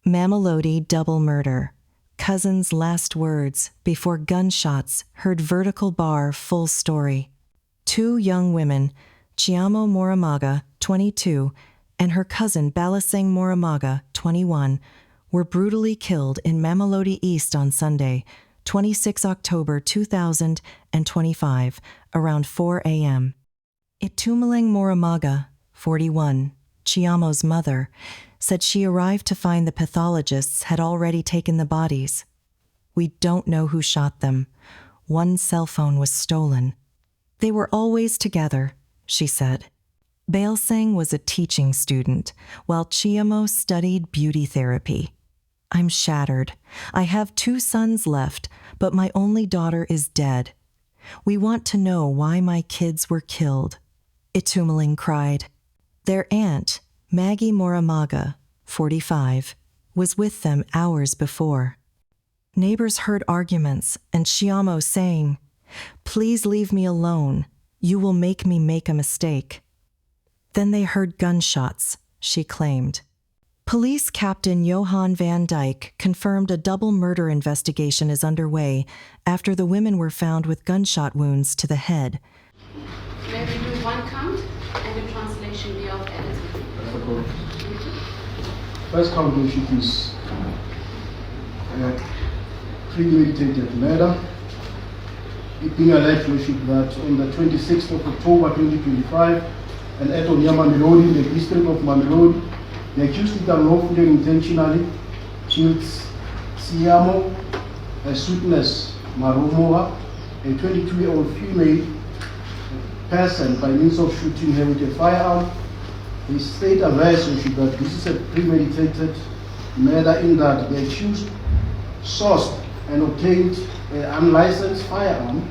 Mamelodi double murder. Cousin's last words before gunshots heard vertical bar full story. Two young women, Chiamo Moramaga, 22, and her cousin Balasang Moramaga, 21, were brutally killed in Mamelodi East on Sunday, 26 October 2025, around 4 a.m. Itumeleng Moramaga, 41, Chiamo's mother, said she arrived to find the pathologists had already taken the bodies. "We don't know who shot them. One cell phone was stolen. They were always together," she said. Balasang was a teaching student, while Chiamo studied beauty therapy. "I'm shattered. I have 2 sons left, but my only daughter is dead. We want to know why my kids were killed," Itumeleng cried. Their aunt, Maggie Moramaga, 45, was with them hours before. Neighbors heard arguments and Chiamo saying, "Please leave me alone. You will make me make a mistake." Then they heard gunshots, she claimed. Police Captain Johan van Dyke confirmed a double murder investigation is underway after the women were found with gunshot wounds to the head. May we do one count and the translation be of editing? First count is premeditated murder. It being alleged that on the 26th of October 2025, an act on Mamelodi, in the district of Mamelodi, the accused unlawfully and intentionally killed Chiamo, a Sweetness Marumoha, a 22-year-old female person, by means of shooting her with a firearm. The state averts that this is a premeditated murder in that the accused sourced and obtained an unlicensed firearm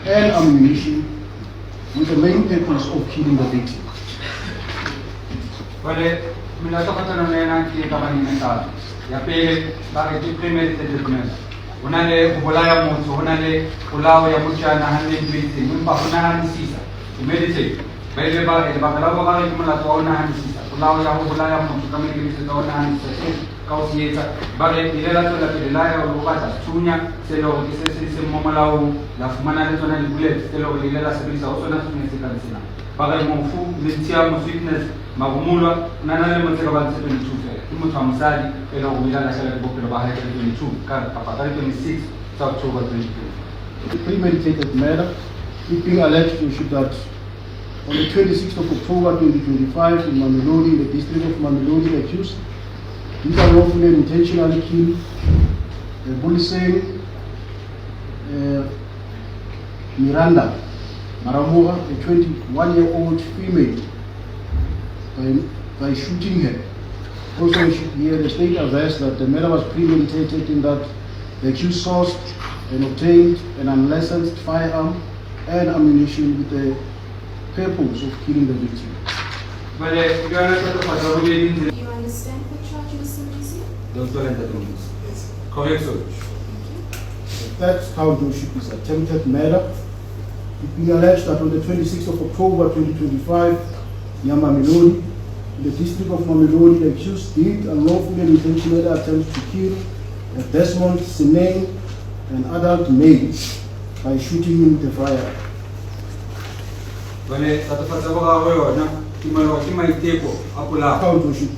and ammunition with the main purpose of killing the victim. Vale, mina toka tano nena ki kama ni mental. Ya pili, bagi tu premeditated murder. Unale kubolaya mtu, unale kulao ya mchana hande mbili, mumba huna sisa. Meditate. Bele ba ele bakalawa ba kumala to ona sisa. Kulao ya kubolaya mtu kama ni sisa ona sisa. Kausieta bale ilela to la pelaya o lugata tunya selo kisese momalawo la fumana le tona libule selo ilela sebisa osona tunya sikansina bale mofu lentia mo fitness magumulwa nana le moteka ba tseto ni tufe imo thamsadi elo umilala sela bopelo ba haika 22 ka papa 26 October 22. The premeditated murder, it being alleged that on the 26th of October 2025 in Mamelodi, the district of Mamelodi, the accused these are lawfully and intentionally killed Buliseng Miranda Maramoha, a 21-year-old female, by shooting her. Also here the state averts that the murder was premeditated in that the accused sourced and obtained an unlicensed firearm and ammunition with the purpose of killing the victim. Do you understand the charge, Mr. Misi? Don't tell that rules. Correct, sir. The third count is attempted murder. It being alleged that on the 26th of October 2025, near Mamelodi, in the district of Mamelodi, the accused did unlawfully and intentionally attempt to kill Desmond Sineng, an adult male, by shooting him with a firearm. Count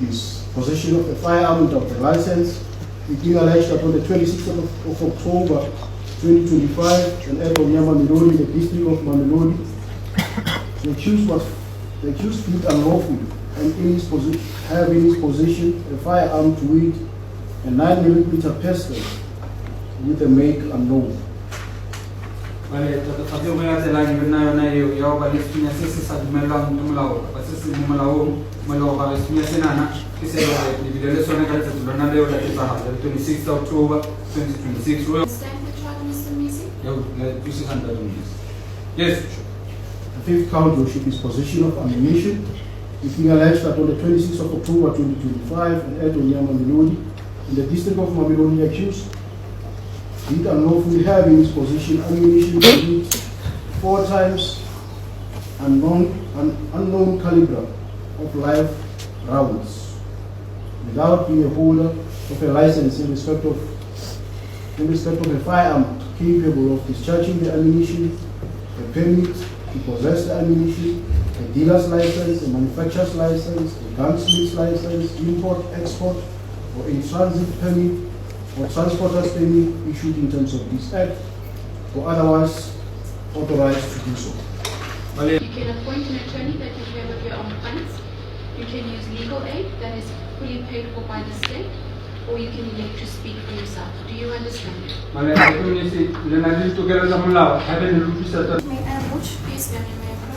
is possession of a firearm without a license. It being alleged that on the 26th of October 2025, an act of Mamelodi, the district of Mamelodi, the accused fled unlawfully and in his possession a firearm to wit a 9mm pistol with a make unknown. Vale, tatu mela tela ngina na yo ba lisinya sisi sa dumela dumela ba sisi dumela melo ba lisinya senana kise ni bidele sona kale tatu na leo la tisa 26 October 2026. Stand the charge, Mr. Misi? Yo la pisi santa dumis. Yes. The fifth count is possession of ammunition. It being alleged that on the 26th of October 2025, an act on Mamelodi, in the district of Mamelodi, accused did unlawfully have in his possession ammunition to hit 4 times an unknown caliber of live rounds without being a holder of a license in respect of a firearm capable of discharging the ammunition, a permit to possess the ammunition, a dealer's license, a manufacturer's license, a gunsmith's license, import, export, or a transit permit or transporter's permit issued in terms of this Act, or otherwise authorized to do so. You can appoint an attorney that you pay with your own funds. You can use legal aid that is fully paid for by the state, or you can elect to speak for yourself. Do you understand? Mali community lena li together sa mula have ni lupi sa May I approach? Yes, ma'am, you may approach.